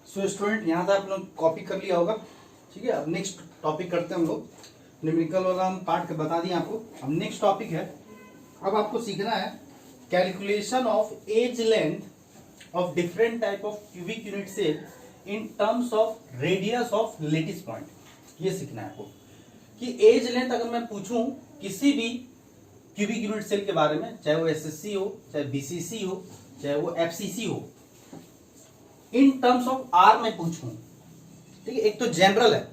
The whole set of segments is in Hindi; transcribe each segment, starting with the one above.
सो स्टूडेंट यहाँ तक आप लोग कॉपी कर लिया होगा। ठीक है, अब नेक्स्ट टॉपिक करते हैं हम लोग। न्यूमेरिकल वाला हम पार्ट बता दिए आपको। अब नेक्स्ट टॉपिक है, अब आपको सीखना है calculation of edge length of different type of cubic unit cell in terms of radius of lattice point. ये सीखना है आपको कि एज लेंथ अगर मैं पूछूं किसी भी क्यूबिक यूनिट सेल के बारे में, चाहे वो एसएससी हो, चाहे बीसीसी हो, चाहे वो एफसीसी हो, इन टर्म्स ऑफ आर में पूछूं, ठीक है। एक तो जनरल है,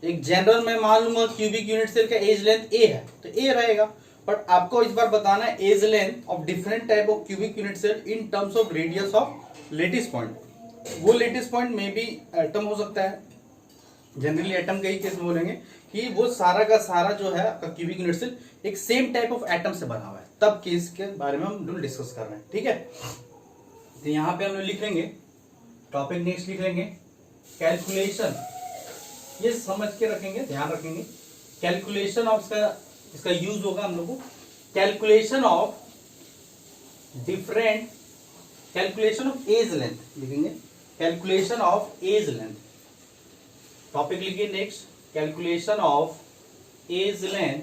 एक जनरल में मान लूंगा क्यूबिक यूनिट सेल का एज लेंथ ए है तो ए रहेगा, बट आपको इस बार बताना है edge length of different type of cubic unit cell in terms of radius of lattice point. वो लेटिस पॉइंट में भी एटम हो सकता है, जनरली एटम का ही केस में बोलेंगे कि वो सारा का सारा जो है आपका क्यूबिक यूनिट सेल एक सेम टाइप ऑफ एटम से बना हुआ है, तब केस के बारे में हम डिस्कस कर रहे हैं। ठीक है, तो यहाँ पे हम लोग लिख लेंगे टॉपिक, नेक्स्ट लिख लेंगे कैलकुलेशन। ये समझ के रखेंगे, ध्यान रखेंगे। कैलकुलेशन ऑफ इसका यूज होगा हम लोग को calculation of different, calculation of edge length लिखेंगे, calculation of edge length. Topic लिखिए next, calculation of edge length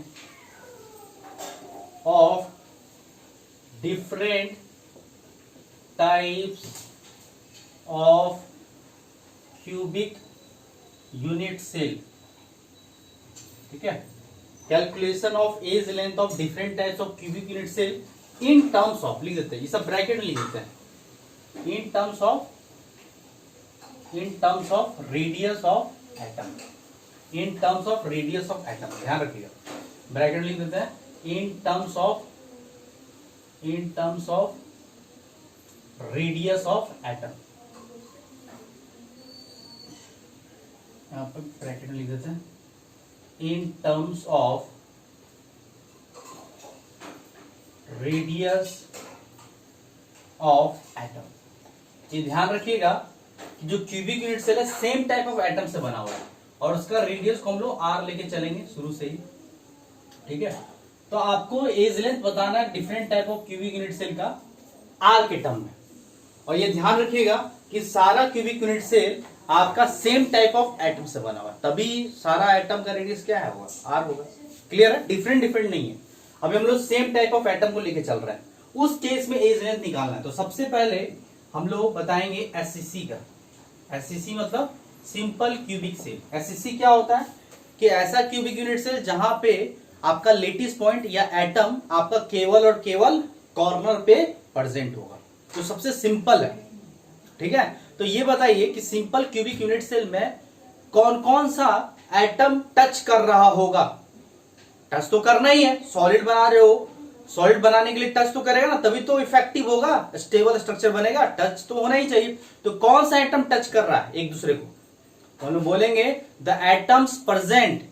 of different types of cubic unit cell. ठीक है, calculation of edge length of different types of cubic unit cell in terms of, लिख देते हैं, ये सब ब्रैकेट में लिख देते हैं, इन terms of radius of atom, in terms of radius of atom, ध्यान रखिएगा, ब्रैकेट लिख देते हैं, इन terms of radius of atom, यहां पर ब्रैकेट में लिख देते हैं, इन terms of radius of atom. ये ध्यान रखिएगा कि जो क्यूबिक यूनिट सेल है सेम टाइप ऑफ एटम से बना हुआ है और उसका रेडियस को हम लोग आर लेके चलेंगे शुरू से ही। ठीक है, तो आपको एज लेंथ बताना है different type of cubic unit cell का आर के टर्म में, और ये ध्यान रखिएगा कि सारा क्यूबिक यूनिट सेल आपका सेम टाइप ऑफ एटम से बना हुआ है, तभी सारा एटम का रेडियस क्या है, होगा आर होगा। क्लियर है, डिफरेंट नहीं है। अभी हम लोग सेम टाइप ऑफ एटम को लेके चल रहे हैं, उस केस में एज लेंथ निकालना है। तो सबसे पहले हम लोग बताएंगे एससीसी का। एससीसी मतलब सिंपल क्यूबिक सेल। एससीसी क्या होता है कि ऐसा क्यूबिक यूनिट सेल जहां पे आपका लेटिस पॉइंट या एटम आपका केवल और केवल कॉर्नर पे प्रेजेंट होगा, तो सबसे सिंपल है। ठीक है, तो ये बताइए कि सिंपल क्यूबिक यूनिट सेल में कौन कौन सा एटम टच कर रहा होगा। टच तो करना ही है, सॉलिड बना रहे हो, सॉलिड बनाने के लिए टच तो करेगा ना, तभी तो इफेक्टिव होगा, स्टेबल स्ट्रक्चर बनेगा, टच तो होना ही चाहिए। तो कौन सा एटम टच कर रहा है एक दूसरे को, तो हम लोग बोलेंगे the atoms present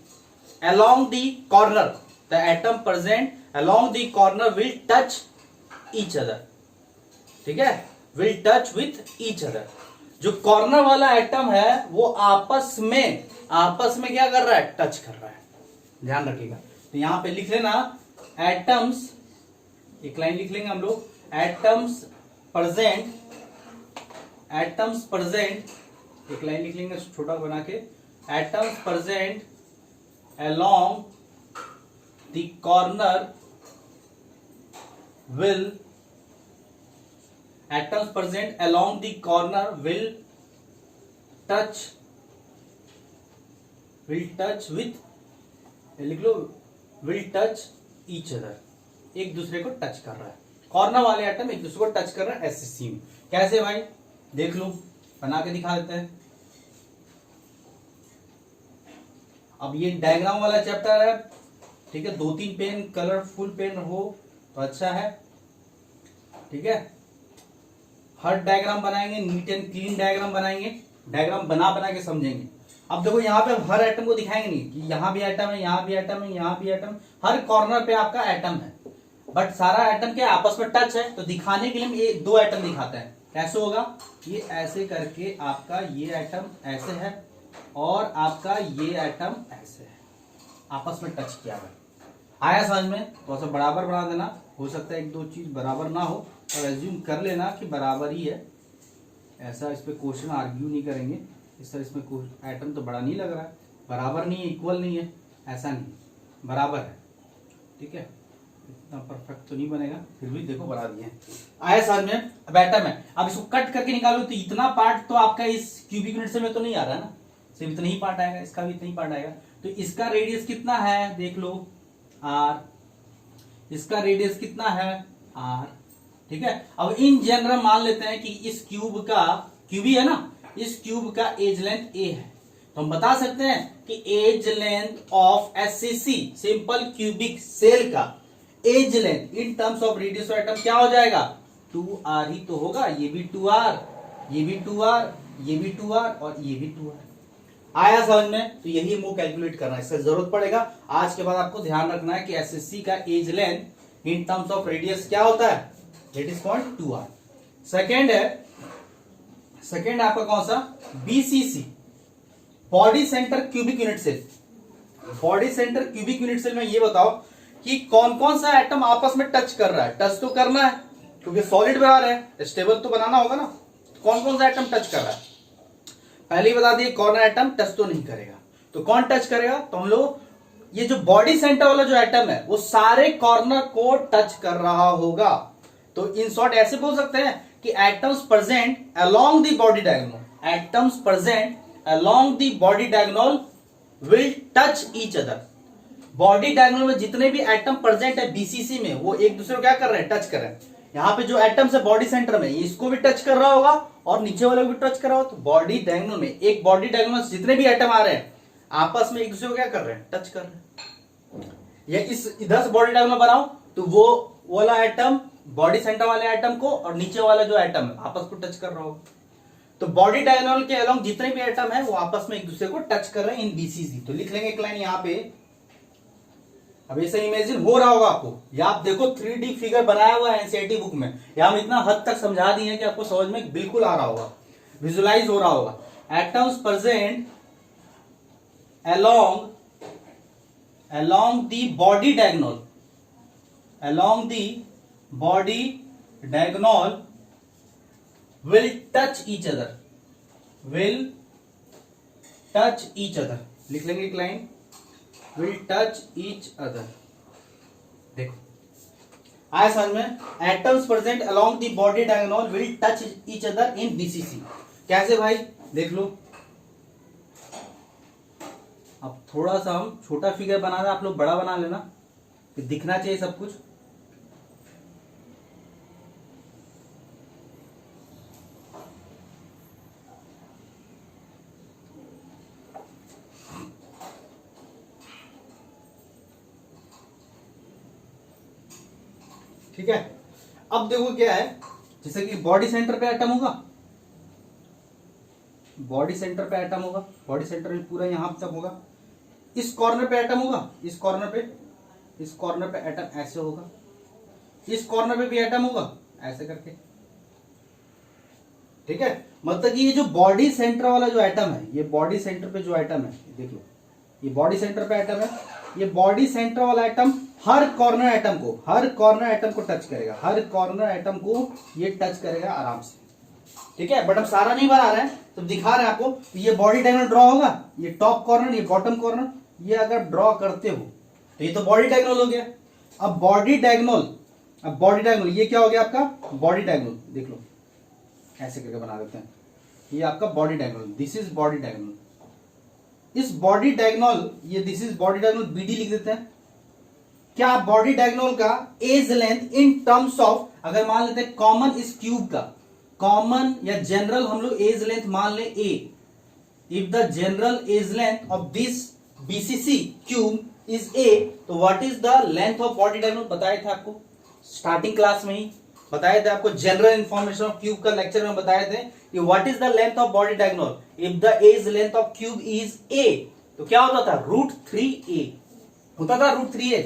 along the corner, the atom present along the corner will touch each other. ठीक है, will touch with each other. जो कॉर्नर वाला एटम है वो आपस में क्या कर रहा है, टच कर रहा है, ध्यान रखिएगा। तो यहां पे लिख लेना एटम्स, एक लाइन लिख लेंगे हम लोग, एटम्स प्रेजेंट, एक लाइन लिख लेंगे छोटा बना के, atoms present along the corner will, atoms present along the corner will touch with, लिख लो, will touch each other, एक दूसरे को टच कर रहा है, कॉर्नर वाले एटम एक दूसरे को टच कर रहा है एससीसी में। कैसे भाई, देख लो, बना के दिखा देते हैं। अब ये डायग्राम वाला चैप्टर है, ठीक है, 2-3 पेन, कलरफुल पेन हो तो अच्छा है। ठीक है, हर डायग्राम बनाएंगे, नीट एंड क्लीन डायग्राम बनाएंगे, डायग्राम बना के समझेंगे। अब देखो यहाँ पे हर एटम को दिखाएंगे नहीं कि यहाँ भी एटम है, यहाँ भी एटम है, यहाँ भी एटम, हर कॉर्नर पे आपका एटम है, बट सारा एटम के आपस में टच है। तो दिखाने के लिए हम ये 2 एटम दिखाते हैं। कैसे होगा, ये ऐसे करके आपका ये एटम ऐसे है और आपका ये एटम ऐसे है, आपस में टच किया हुआ है। आया समझ में, तो बराबर बना देना, हो सकता है 1-2 चीज बराबर ना हो, और एज्यूम कर लेना कि बराबर ही है। ऐसा इस पे क्वेश्चन आर्ग्यू नहीं करेंगे। इस तरह इसमें एटम तो बड़ा नहीं लग रहा है, बराबर नहीं है, इक्वल नहीं है, ऐसा नहीं, बराबर है। ठीक है, इतना परफेक्ट तो नहीं बनेगा, फिर भी देखो बना दिए आया समझ में। अब एटम है, अब इसको कट करके निकालो तो इतना पार्ट तो आपका इस क्यूबिक यूनिट से में तो नहीं आ रहा है ना, सिर्फ इतना ही पार्ट आएगा, इसका भी इतना ही पार्ट आएगा। तो इसका रेडियस कितना है देख लो आर, इसका रेडियस कितना है आर। ठीक है, अब इन जनरल मान लेते हैं कि इस क्यूब का, क्यूब ही है ना, इस क्यूब का एज लेंथ ए है, तो हम बता सकते हैं कि edge length of SCC simple cubic cell का edge length in terms of radius of atom क्या हो जाएगा 2r ही तो होगा। ये भी 2r, ये भी 2r, ये भी 2r और ये भी 2r। आया समझ में। तो यही हमको कैलकुलेट करना है, इसका जरूरत पड़ेगा। आज के बाद आपको ध्यान रखना है कि एसएससी का edge length in terms of radius क्या होता है, it is called 2r। Second है, सेकेंड आपका कौन सा, BCC body center cubic unit cell. Body center cubic unit cell में ये बताओ कि कौन कौन सा एटम आपस में टच कर रहा है। टच तो करना है क्योंकि सॉलिड बना रहे हैं, स्टेबल तो बनाना होगा ना। कौन कौन सा एटम टच कर रहा है, पहले ही बता दिए कॉर्नर एटम टच तो नहीं करेगा। तो कौन टच करेगा, तो हम लोग ये जो बॉडी सेंटर वाला जो एटम है वो सारे कॉर्नर को टच कर रहा होगा। तो इन शॉर्ट ऐसे बोल सकते हैं कि atoms present along the body diagonal, atoms present along the body diagonal will touch each other. Body diagonal में जितने भी एटम प्रेजेंट है बीसीसी में वो एक दूसरे को क्या कर रहे हैं, टच कर रहे हैं। यहाँ पे जो एटम्स है बॉडी सेंटर में इसको भी टच कर रहा होगा और नीचे वाले को भी टच कर रहा होगा। तो बॉडी डायगोनल में, एक बॉडी डायगोनल से जितने भी एटम आ रहे हैं आपस में एक दूसरे को क्या कर रहे हैं, टच कर रहे हैं। या इस इधर से बॉडी डायगोनल बनाओ तो वो वाला एटम बॉडी सेंटर वाले एटम को और नीचे वाला जो एटम है आपस को टच कर रहा होगा। तो बॉडी डायगोनल के अलोंग जितने भी एटम है वो आपस में एक दूसरे को टच कर रहे हैं इन बीसीसी। तो लिख लेंगे एक लाइन यहाँ पे। अब ऐसा इमेजिन हो रहा होगा आपको, या आप देखो 3D फिगर बनाया हुआ है एनसीईआरटी बुक में, या हम इतना हद तक समझा दिए हैं कि आपको समझ में बिल्कुल आ रहा होगा, विजुलाइज हो रहा होगा। Atoms present along the body diagonal, along the body diagonal will touch each other, will touch each other। लिख लेंगे एक line, will touch each other। देखो आया समझ में, atoms present along the body diagonal will touch each other in BCC। कैसे भाई देख लो। अब थोड़ा सा हम छोटा फिगर बना रहे, आप लोग बड़ा बना लेना, फिर दिखना चाहिए सब कुछ। ठीक है, अब देखो क्या है, जैसे कि बॉडी सेंटर पे एटम होगा, बॉडी सेंटर पे एटम होगा, बॉडी सेंटर में पूरा यहां तक होगा। इस कॉर्नर पे एटम होगा, इस कॉर्नर पे, इस कॉर्नर पे एटम ऐसे होगा, इस कॉर्नर पे भी एटम होगा ऐसे करके। ठीक है, मतलब कि ये जो बॉडी सेंटर वाला जो एटम है, ये बॉडी सेंटर पे जो एटम है देख लो, ये बॉडी सेंटर पे एटम है। ये बॉडी सेंटर वाला एटम हर कॉर्नर एटम को, हर कॉर्नर एटम को टच करेगा, हर कॉर्नर एटम को ये टच करेगा आराम से। ठीक है, बट हम सारा नहीं बना रहे हैं, तो दिखा रहे हैं आपको। तो ये बॉडी डायगोनल ड्रॉ होगा, ये टॉप कॉर्नर, ये बॉटम कॉर्नर, ये अगर ड्रॉ करते हो तो ये तो बॉडी डायगोनल हो गया। अब बॉडी डायगोनल, अब बॉडी डायगोनल ये क्या हो गया आपका, बॉडी डायगोनल देख लो, ऐसे करके बना देते हैं। ये आपका body diagonal, this is body diagonal. इस बॉडी डायगोनल, ये this is body diagonal, BD लिख देते हैं। क्या बॉडी डायगोनल का edge length in terms of, अगर मान लेते हैं कॉमन इस क्यूब का, कॉमन या जनरल हम लोग एज लेंथ मान ले a, if the general edge length of this BCC cube is a, तो what is the length of body diagonal बताए थे आपको स्टार्टिंग क्लास में ही, बताए थे आपको जनरल इंफॉर्मेशन ऑफ क्यूब का लेक्चर में बताए थे कि what is the length of body diagonal if the edge length of cube is a, तो क्या होता था √3a होता था, √3a।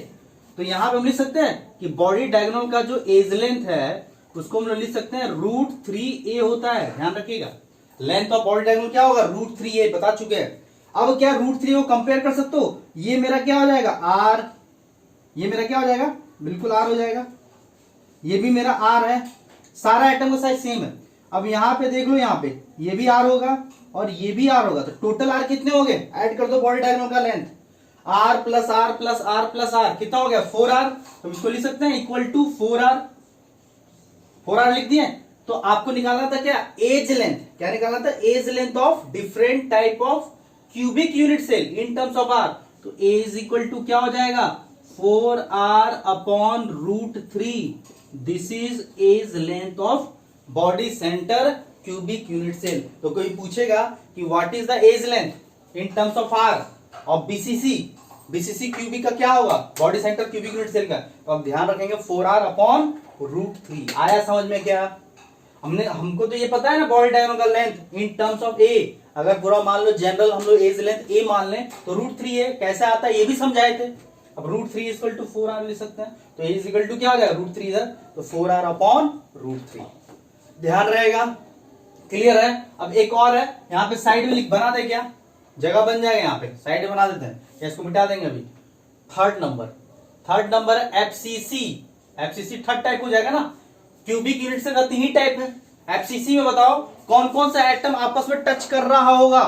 तो यहां पे हम लिख सकते हैं कि बॉडी डायगोनल का जो एज लेंथ है उसको हम लिख सकते हैं √3a होता है, ध्यान रखिएगा। लेंथ ऑफ बॉडी डायगोनल क्या होगा, √3a बता चुके हैं। अब क्या √3 को कंपेयर कर सकते हो, ये मेरा क्या हो जाएगा r, ये मेरा क्या हो जाएगा, बिल्कुल r हो जाएगा। ये भी मेरा r है, सारा एटम का साइज सेम है। अब यहाँ पे देख लो, यहाँ पे ये भी आर होगा और ये भी आर होगा, तो टोटल आर कितने हो गए, ऐड कर दो बॉडी डायग्राम का length, r plus r plus r plus r कितना हो गया 4r। तो इसको लिख सकते हैं इक्वल टू 4r, 4r लिख दिए। तो आपको निकालना था क्या, एज लेंथ, क्या निकालना था, edge length of different type of cubic unit cell in terms of r. तो ए इज इक्वल टू क्या हो जाएगा 4r upon root 3, this is edge length of body center cubic unit cell. तो कोई पूछेगा कि what is the edge length in terms of r और बीसीसी, बीसीसी क्यूबिक का क्या होगा, body center cubic unit cell का। तो अब ध्यान रखेंगे 4r अपॉन रूट 3। आया समझ में क्या, हमको तो ये पता है ना बॉडी डायग्राम का लेंथ इन टर्म्स ऑफ ए, अगर पूरा मान लो जनरल हम लोग एज लेंथ ए मान लें तो रूट 3 है, कैसे आता है ये भी समझाए थे। अब रूट 3 इक्वल टू 4r लिख सकते हैं, तो ए इक्वल टू क्या हो गया रूट 3 इधर, तो 4r अपॉन रूट 3। ध्यान रहेगा, क्लियर है। अब एक और है, यहाँ पे साइड में लिख बना दे, क्या जगह बन जाएगा, यहाँ पे साइड में बना देते हैं या इसको मिटा देंगे अभी। थर्ड नंबर है एफसीसी, एफसीसी थर्ड टाइप हो जाएगा ना, क्यूबिक यूनिट से का 3 ही टाइप है। एफसीसी में बताओ कौन कौन सा एटम आपस में टच कर रहा होगा,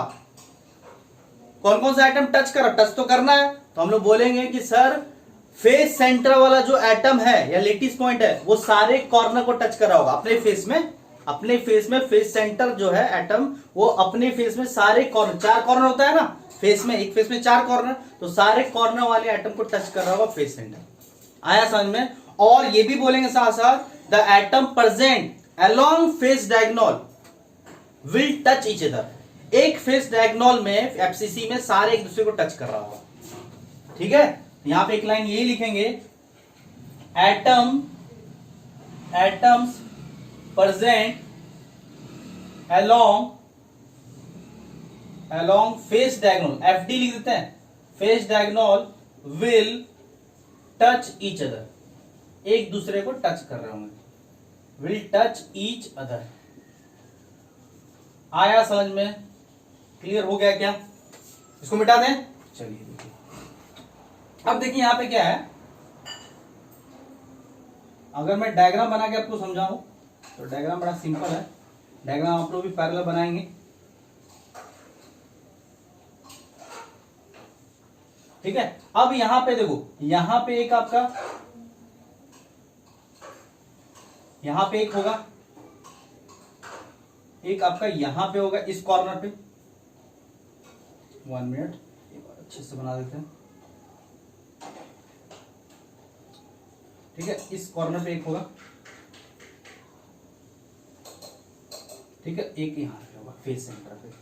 कौन कौन सा एटम टच कर रहा, टच तो करना है। तो हम लोग बोलेंगे कि सर फेस सेंटर वाला जो एटम है या लेटिस पॉइंट है वो सारे कॉर्नर को टच कर रहा होगा अपने फेस में, अपने फेस में फेस सेंटर जो है एटम वो अपने फेस में सारे कॉर्नर, 4 कॉर्नर होता है ना फेस में, एक फेस में 4 कॉर्नर, तो सारे कॉर्नर वाले एटम को टच कर रहा होगा फेस सेंटर। आया समझ में। और ये भी बोलेंगे साथ साथ the atom present along face diagonal will touch each other, एक फेस डायगोनल में एफसीसी में सारे एक दूसरे को टच कर रहा होगा, ठीक है। यहां पे एक लाइन यही लिखेंगे, atoms present along face diagonal, FD लिख देते हैं, face diagonal will touch each other, एक दूसरे को टच कर रहे होंगे, विल टच ईच अदर। आया समझ में, क्लियर हो गया क्या, इसको मिटा दें। चलिए देखिए, अब देखिए यहां पे क्या है, अगर मैं डायग्राम बना के आपको समझाऊं तो डायग्राम बड़ा सिंपल है, डायग्राम आप लोग भी पैरेलल बनाएंगे। ठीक है, अब यहां पे देखो, यहां पे एक आपका, यहां पे एक होगा, एक आपका यहां पे होगा इस कॉर्नर पे, 1 मिनट एक बार अच्छे से बना देते हैं, ठीक है, इस कॉर्नर पे एक होगा, ठीक है, एक यहां पे होगा फेस सेंटर पे,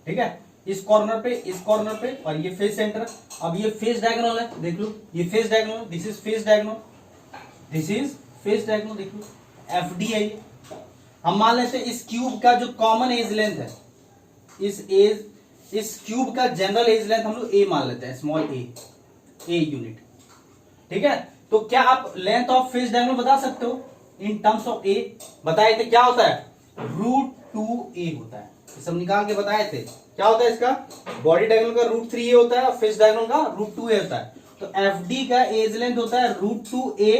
ठीक है, इस कॉर्नर पे और ये फेस सेंटर। अब ये फेस डायगोनल है, देख लो ये face diagonal, this is face diagonal, this is face diagonal, देख लो एफडी है ये। हम मान लेते हैं इस क्यूब का जो कॉमन एज लेंथ है, इस क्यूब का जनरल एज लेंथ हम लोग ए मान लेते हैं, स्मॉल ए यूनिट, ठीक है। तो क्या आप लेंथ ऑफ फेस डायगोनल बता सकते हो इन टर्म्स ऑफ ए, बताए थे क्या होता है, √2a होता है, सब निकाल के बताए थे क्या होता है इसका, बॉडी डायगोनल का √3a होता है और फेस डायगोनल का √2a होता है। तो एफडी का एज लेंथ होता है √2a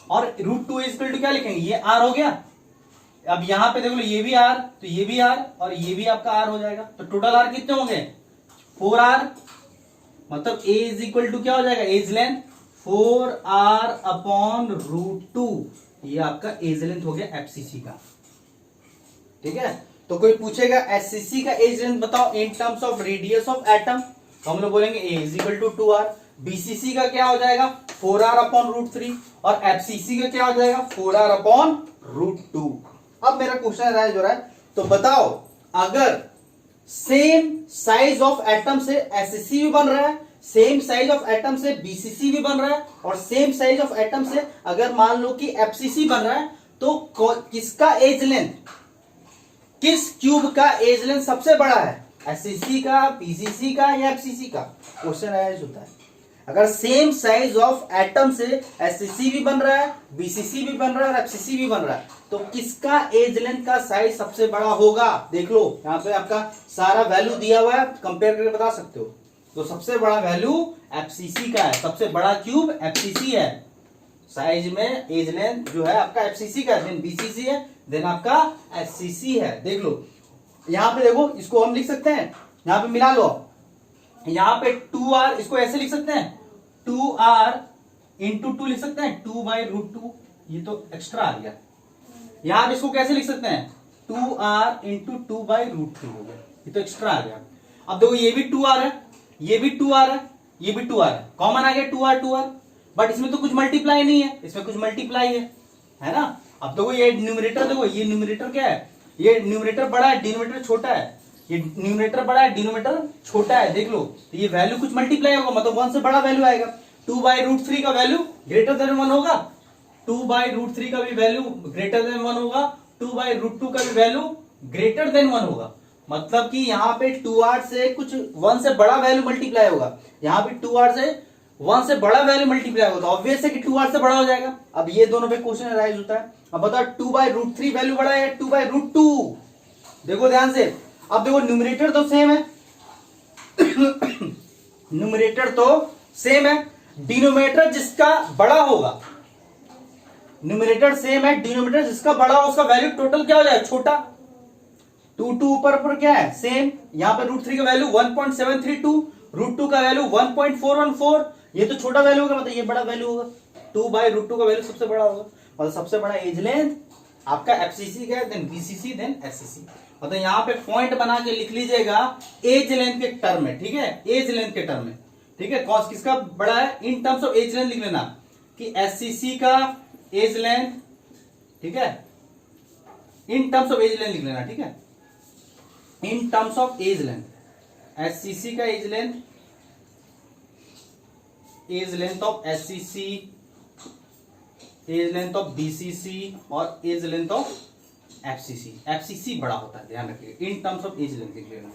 और √2a इक्वल टू क्या लिखेंगे, ये आर हो गया। अब यहां पे देखो ये भी आर, तो ये भी आर और ये भी आपका आर हो जाएगा, तो टोटल आर कितने होंगे 4r, मतलब a इज इक्वल टू क्या हो जाएगा, एज लेंथ 4r अपॉन √2, ये आपका एज लेंथ हो गया एफसीसी का, ठीक है। तो कोई पूछेगा एससीसी का एज लेंथ बताओ in terms of radius of atom, तो हम लोग बोलेंगे a is equal to 2r, BCC का क्या हो जाएगा 4r अपॉन √3 और एफसीसी का क्या हो जाएगा 4r अपॉन √2। अब मेरा क्वेश्चन राइज हो रहा है, तो बताओ अगर सेम साइज ऑफ एटम से एससीसी भी बन रहा है, सेम साइज ऑफ एटम से बीसीसी भी बन रहा है और सेम साइज ऑफ एटम से अगर मान लो कि एफसीसी बन रहा है, तो किसका एज लेंथ, किस क्यूब का एज लेंथ सबसे बड़ा है, एससीसी का, बीसीसी का या एफसीसी का, क्वेश्चन राइज होता है। अगर सेम साइज ऑफ एटम से एससीसी भी बन रहा है, बीसीसी भी बन रहा है और एफसीसी भी बन रहा है, तो किसका एज लेंथ का साइज सबसे बड़ा होगा। देख लो यहाँ पे आपका सारा वैल्यू दिया हुआ है, कंपेयर करके बता सकते हो। तो सबसे बड़ा वैल्यू एफसीसी का है, सबसे बड़ा क्यूब एफसीसी है, साइज में एज लेंथ जो है आपका एफसीसी का, देन बीसीसी है, देन आपका एससीसी है। देख लो यहां पे, देखो इसको हम लिख सकते हैं, यहां पे मिला लो, यहां पे 2r, इसको ऐसे लिख सकते हैं 2r इंटू 2 लिख सकते हैं, 2/√2, ये तो एक्स्ट्रा आ गया। यहां पे इसको कैसे लिख सकते हैं 2r इंटू 2/√2 हो गया, ये तो एक्स्ट्रा आ गया। अब देखो ये भी 2r है, ये भी 2r है, ये भी 2r है, कॉमन आ गया 2r, बट इसमें तो कुछ मल्टीप्लाई नहीं है, इसमें कुछ मल्टीप्लाई है ना। अब देखो ये न्यूमरेटर, देखो ये न्यूमरेटर क्या है, ये न्यूमरेटर बड़ा है, डिनोमिनेटर छोटा है, ये न्यूमरेटर बड़ा है, डिनोमिनेटर छोटा है। देख लो तो ये वैल्यू कुछ मल्टीप्लाई होगा, मतलब 1 से बड़ा वैल्यू आएगा। 2/√3 का वैल्यू ग्रेटर देन 1 होगा, 2/√3 का भी वैल्यू ग्रेटर देन 1 होगा, 2/√2 का भी वैल्यू ग्रेटर देन 1 होगा। मतलब कि यहाँ पे 2r से कुछ 1 से बड़ा वैल्यू मल्टीप्लाई होगा, यहाँ पे 2r से 1 से बड़ा वैल्यू मल्टीप्लाई होगा, तो ऑब्वियस है कि 2r से बड़ा हो जाएगा। अब ये दोनों पे क्वेश्चन अराइज होता है। अब बताओ 2/√3 वैल्यू बड़ा है 2/√2, देखो ध्यान से। अब देखो न्यूमरेटर तो सेम है न्यूमरेटर तो सेम है, डिनोमिनेटर जिसका बड़ा होगा, न्यूमरेटर सेम है, डिनोमिनेटर जिसका बड़ा हो उसका वैल्यू टोटल क्या हो जाएगा छोटा। 2 ऊपर क्या है सेम, यहाँ पे √3 का वैल्यू 1.732, √2 का वैल्यू 1.414, ये तो छोटा वैल्यू होगा, मतलब ये बड़ा वैल्यू होगा। 2/√2 का वैल्यू सबसे बड़ा होगा, मतलब सबसे बड़ा एज लेंथ आपका एफसीसी का है, देन बीसीसी, देन एससीसी। मतलब यहाँ पे पॉइंट बना के लिख लीजिएगा एज लेंथ के टर्म में, ठीक है, एज लेंथ के टर्म में, ठीक है। कॉस किसका बड़ा है, in terms of edge length लिख लेना कि एससीसी का एज लेंथ, ठीक है, in terms of edge length लिख लेना, ठीक है, in terms of edge length, SCC का edge length of SCC, edge length of BCC और edge length of FCC. FCC बड़ा होता है, ध्यान रखिएगा, in terms of edge length लिख लेना।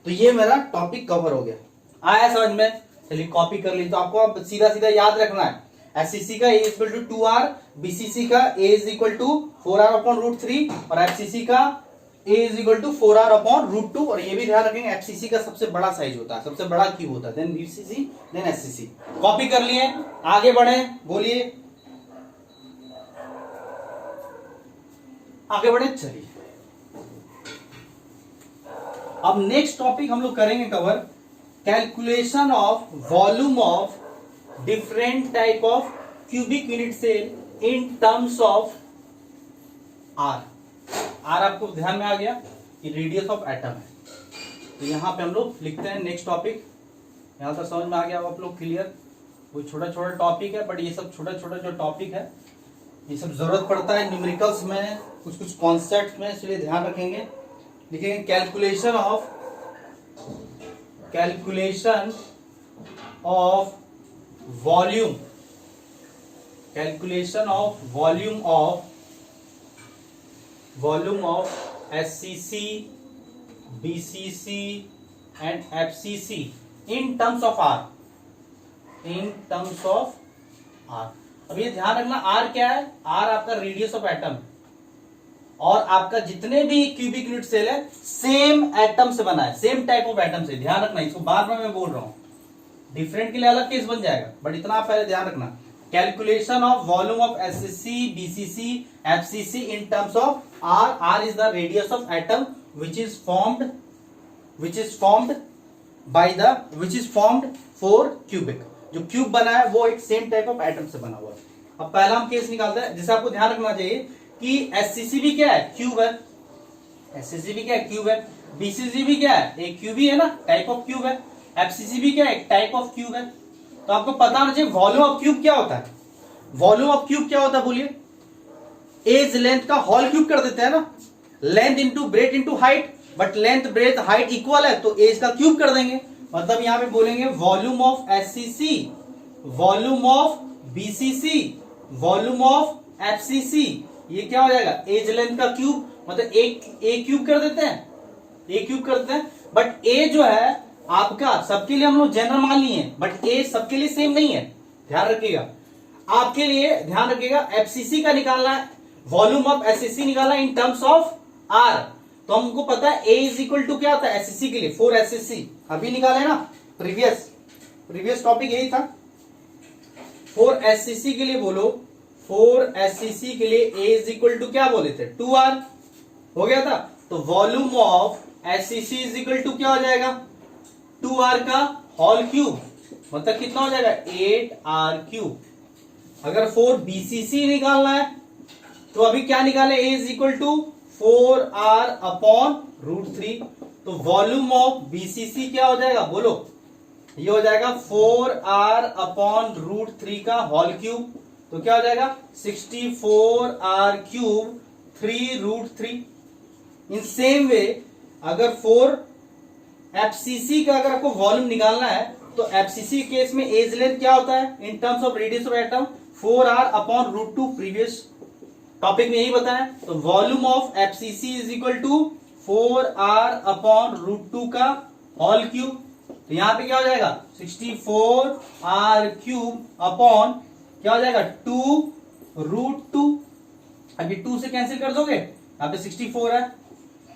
तो ये मेरा टॉपिक कवर हो गया, आया समझ में। चलिए कॉपी कर ली, तो आपको अब सीधा सीधा याद रखना है, एससीसी का ए इक्वल टू 2r, बीसीसी का ए इज इक्वल टू 4r/√3 और एफसीसी का ए इज इक्वल टू 4r/√2। और ये भी ध्यान रखेंगे एफसीसी का सबसे बड़ा साइज होता है, सबसे बड़ा क्यूब होता है, then BCC, then SCC. Copy कर लिए, आगे बढ़े, बोलिए आगे बढ़े। चलिए अब नेक्स्ट टॉपिक हम लोग करेंगे cover, calculation of volume of different type of cubic unit cell in terms of r. R आपको ध्यान में आ गया कि रेडियस ऑफ एटम है, तो यहां पे हम लोग लिखते हैं नेक्स्ट टॉपिक। यहां तक समझ में आ गया आप लोग क्लियर। वो छोटा छोटा टॉपिक है, बट ये सब छोटा छोटा जो टॉपिक है ये सब जरूरत पड़ता है न्यूमेरिकल्स में, कुछ कुछ कॉन्सेप्ट में, इसलिए ध्यान रखेंगे। लिखेंगे calculation of volume, calculation of volume of SCC, BCC and FCC in terms of r, अब ये ध्यान रखना आर क्या है, आर आपका रेडियस ऑफ एटम, और आपका जितने भी क्यूबिक यूनिट सेल है सेम एटम से बना है, सेम टाइप ऑफ एटम से। ध्यान रखना, इसको बार बार मैं बोल रहा हूं, डिफरेंट के लिए अलग केस बन जाएगा, बट इतना आप पहले ध्यान रखना। Calculation of volume of SCC, BCC, FCC in terms of r. R is the radius of atom which is formed for cubic। जो क्यूब बना है वो एक सेम टाइप ऑफ एटम से बना हुआ है। अब पहला हम केस निकालते हैं, जिसे आपको ध्यान रखना चाहिए कि एससीसी भी क्या है, क्यूब है, एससीसी भी क्या है, क्यूब है, बीसीसी भी क्या है, एक क्यूब ही है ना, टाइप ऑफ क्यूब है, एफसीसी भी क्या है, एक टाइप ऑफ क्यूब है। तो आपको पता होना चाहिए वॉल्यूम ऑफ क्यूब क्या होता है। वॉल्यूम ऑफ क्यूब क्या होता है बोलिए, एज लेंथ का होल क्यूब कर देते हैं ना, length into breadth into height, but length breadth height equal है तो एज का क्यूब कर देंगे। मतलब यहां पे बोलेंगे volume of SCC, volume of BCC, volume of FCC, ये क्या हो जाएगा, एज लेंथ का क्यूब। मतलब एक क्यूब कर देते हैं, एक क्यूब करते हैं, बट ए जो है आपका सबके लिए हम लोग जनरल मान लिए, बट ए सबके लिए सेम नहीं है, ध्यान रखिएगा। आपके लिए ध्यान रखिएगा एफसीसी का निकालना है, वॉल्यूम ऑफ एससीसी निकालना इन टर्म्स ऑफ आर। तो हमको पता है ए इज इक्वल टू क्या होता है एससीसी के लिए 4 एससीसी, अभी निकाले ना, प्रीवियस टॉपिक यही था। फॉर एससीसी के लिए बोलो, फॉर एससीसी के लिए ए इज इक्वल टू क्या बोले थे 2r, हो गया था। तो volume of SCC is equal to क्या हो जाएगा 2r का होल क्यूब, मतलब कितना हो जाएगा 8r3। अगर फॉर बीसीसी निकालना है तो अभी क्या निकाले, A is equal to 4r upon √3। तो वॉल्यूम ऑफ बीसीसी क्या हो जाएगा बोलो, ये हो जाएगा 4r अपॉन √3 का होल क्यूब। तो क्या हो जाएगा 64r3 3√3। इन सेम वे अगर फॉर एफसीसी का अगर आपको वॉल्यूम निकालना है तो एफसीसी केस में एज लेंथ क्या होता है in terms of radius of atom 4r upon √2। Previous topic में यही बताया। तो volume of FCC is equal to 4r upon √2 का होल क्यूब। तो यहां पे क्या हो जाएगा 64r3 अपॉन क्या हो जाएगा 2√2। अभी 2 से कैंसिल कर दोगे, यहां पे 64 है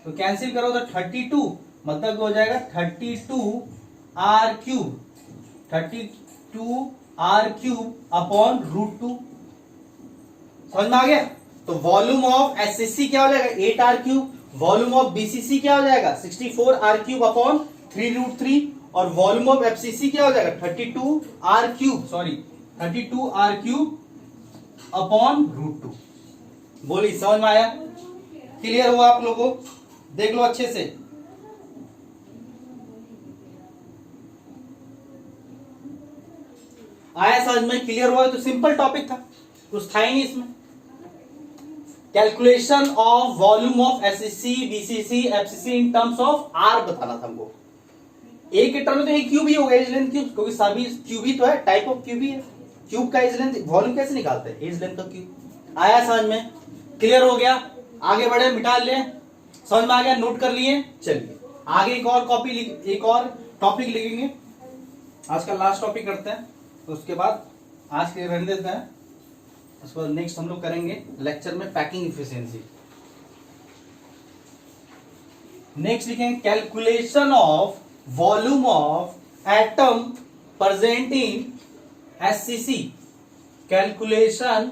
तो कैंसिल करो तो 32, मतलब हो जाएगा 32r3 अपॉन √2। समझ में आ गया। तो वॉल्यूम ऑफ एससीसी क्या हो जाएगा 8r3, वॉल्यूम ऑफ बीसीसी क्या हो जाएगा 64r3 अपॉन 3√3, और वॉल्यूम ऑफ एफसीसी क्या हो जाएगा 32r3 अपॉन √2। बोलिए समझ में आया, क्लियर हुआ आप लोगों को, देख लो अच्छे से। आया समझ में, क्लियर हुआ। तो सिंपल टॉपिक था, कुछ था ही नहीं इसमें। Calculation of volume of SCC BCC FCC in terms of r बताना था हमको। ए के टर्म में तो एक क्यूब ही होगा, एज लेंथ क्यूब, क्योंकि सभी क्यूब ही तो है, टाइप ऑफ क्यूब ही है। क्यूब का एज लेंथ वॉल्यूम कैसे निकालते हैं, एज लेंथ का क्यूब। आया समझ में, क्लियर हो गया। आगे बढ़े, मिटा ले, समझ में आ गया, नोट कर लिए। चलिए आगे एक और टॉपिक लिखेंगे। आज का लास्ट टॉपिक करते हैं, तो उसके बाद आज के लिए रहने देते हैं। उसके बाद नेक्स्ट हम लोग करेंगे लेक्चर में पैकिंग इफिशिएंसी। नेक्स्ट लिखेंगे calculation of volume of atom present in SCC. Calculation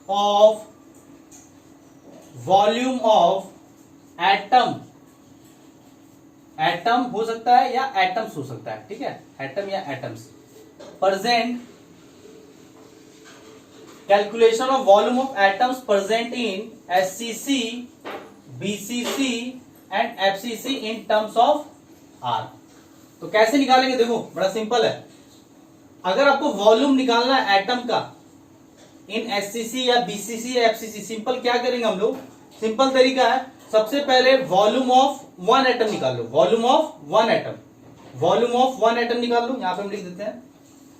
of volume of atom, atom हो सकता है या एटम्स हो सकता है, ठीक है, एटम या atoms present. Calculation of volume of atoms present in SCC BCC and FCC in terms of r. तो कैसे निकालेंगे, देखो बड़ा सिंपल है। अगर आपको वॉल्यूम निकालना है एटम का इन एससीसी या बीसीसी या एफसीसी, सिंपल क्या करेंगे हम लोग, सिंपल तरीका है। सबसे पहले वॉल्यूम ऑफ वन एटम निकाल लो, volume of one atom, volume of one atom निकाल लो। यहां पे हम लिख देते हैं,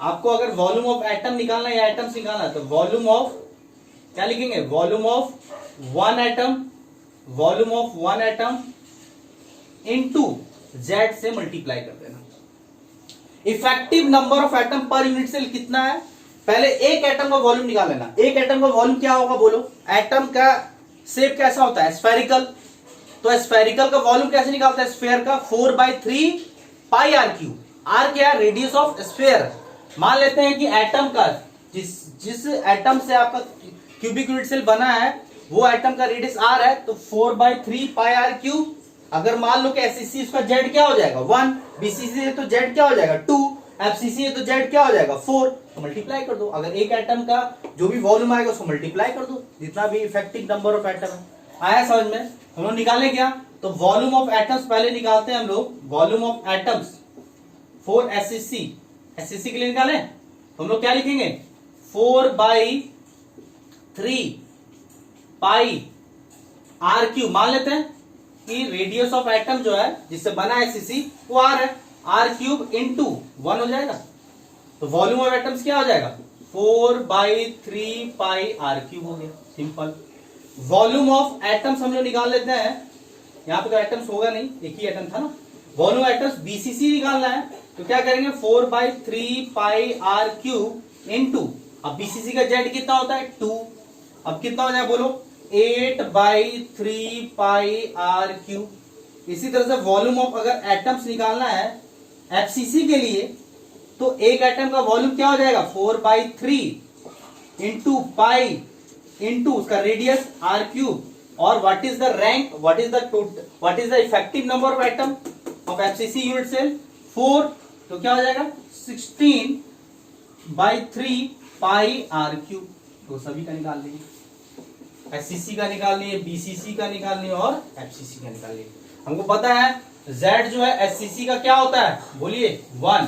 आपको अगर वॉल्यूम ऑफ एटम निकालना है या एटम्स निकालना है तो वॉल्यूम ऑफ क्या लिखेंगे, volume of one atom, volume of one atom into Z से मल्टीप्लाई कर देना। इफेक्टिव नंबर ऑफ एटम पर यूनिट सेल कितना है, पहले एक एटम का वॉल्यूम निकाल लेना। एक एटम का वॉल्यूम क्या होगा बोलो, एटम का शेप कैसा होता है स्फेरिकल, तो स्फेरिकल का वॉल्यूम कैसे निकालता है, स्फेयर का 4/3 पाई r3। r क्या है, रेडियस ऑफ स्फेयर। मान लेते हैं कि एटम का जिस एटम से आपका क्यूबिक यूनिट सेल बना है वो एटम का रेडियस r है, तो 4/3 पाई r3। अगर मान लो कि एससीसी उसका जेड क्या हो जाएगा 1, बीसीसी है तो जेड क्या हो जाएगा 2, एफसीसी है तो जेड क्या हो जाएगा 4। तो मल्टीप्लाई कर दो, अगर एक एटम का जो भी वॉल्यूम आएगा उसको मल्टीप्लाई कर दो, जितना भी इफेक्टिव नंबर ऑफ एटम है। आया समझ में। हम लोग निकालें क्या, तो वॉल्यूम ऑफ एटम्स पहले निकालते हैं हम लोग, volume of atoms for SCC, SCC के लिए निकालें तो हम लोग क्या लिखेंगे 4/3 पाई r3। मान लेते हैं कि रेडियस ऑफ एटम जो है जिससे बना है एससीसी वो r है, r³ इंटू 1 हो जाएगा। तो वॉल्यूम ऑफ एटम्स क्या हो जाएगा 4/3 पाई r³ हो गया, सिंपल। वॉल्यूम ऑफ एटम्स हम लोग निकाल लेते हैं, यहां पे तो एटम्स होगा नहीं, एक ही एटम था ना। वॉल्यूम एटम्स बीसीसी निकालना है तो क्या करेंगे 4/3 पाई r³ इंटू, अब बीसीसी का जेड कितना होता है 2, अब कितना हो जाए बोलो 8/3 पाई r³। इसी तरह से वॉल्यूम ऑफ अगर एटम्स निकालना है एफसीसी के लिए तो एक एटम का वॉल्यूम क्या हो जाएगा 4/3 इंटू पाई इंटू उसका रेडियस r क्यूब, और what is the rank, what is the effective number of atom of FCC unit cell 4, तो क्या हो जाएगा 16/3 पाई r क्यूब। तो सभी का निकाल लेंगे, एससीसी का निकाल लिए, बीसीसी का निकाल लिए और एफसीसी का निकाल लिए। हमको पता है Z जो है एससीसी का क्या होता है, बोलिए 1,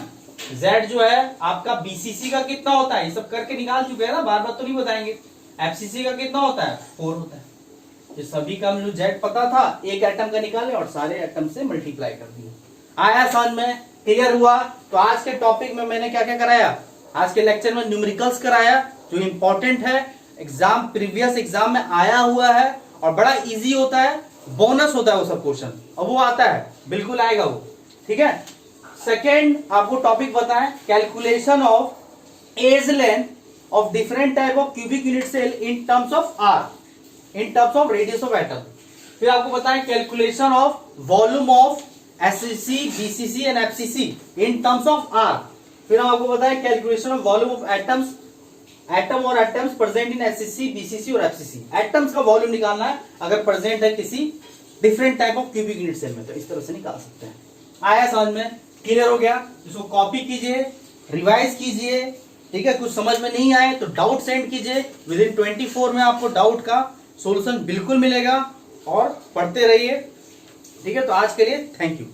Z जो है आपका बीसीसी का कितना होता है, ये सब करके निकाल चुके हैं ना, बार बार तो नहीं बताएंगे। एफसीसी का कितना होता है 4 होता है। ये सभी का जो Z पता था एक एटम का निकाले और सारे एटम से मल्टीप्लाई कर दिए। आया समझ में, क्लियर हुआ। तो आज के टॉपिक में मैंने क्या क्या कराया, आज के लेक्चर में न्यूमेरिकल्स कराया जो इंपॉर्टेंट है, एग्जाम प्रीवियस एग्जाम में आया हुआ है और बड़ा इजी होता है, बोनस होता है वो सब क्वेश्चन, और वो आता है, बिल्कुल आएगा वो, ठीक है। सेकेंड आपको टॉपिक बताएं, calculation of edge length of different type of cubic unit cell in terms of R, in terms of radius of atom. फिर आपको बताएं calculation of volume of SCC, BCC and FCC in terms of R. फिर हम आपको बताएं calculation of volume of atoms, atom और atoms present in SCC, BCC और एफसीसी। एटम्स का वॉल्यूम निकालना है अगर प्रेजेंट है किसी different type of cubic unit cell में, तो इस तरह से निकाल सकते हैं। आया समझ में, क्लियर हो गया। इसको कॉपी कीजिए, रिवाइज कीजिए, ठीक है। कुछ समझ में नहीं आए तो डाउट सेंड कीजिए, विद इन 24 में आपको डाउट का सॉल्यूशन बिल्कुल मिलेगा, और पढ़ते रहिए, ठीक है। तो आज के लिए थैंक यू।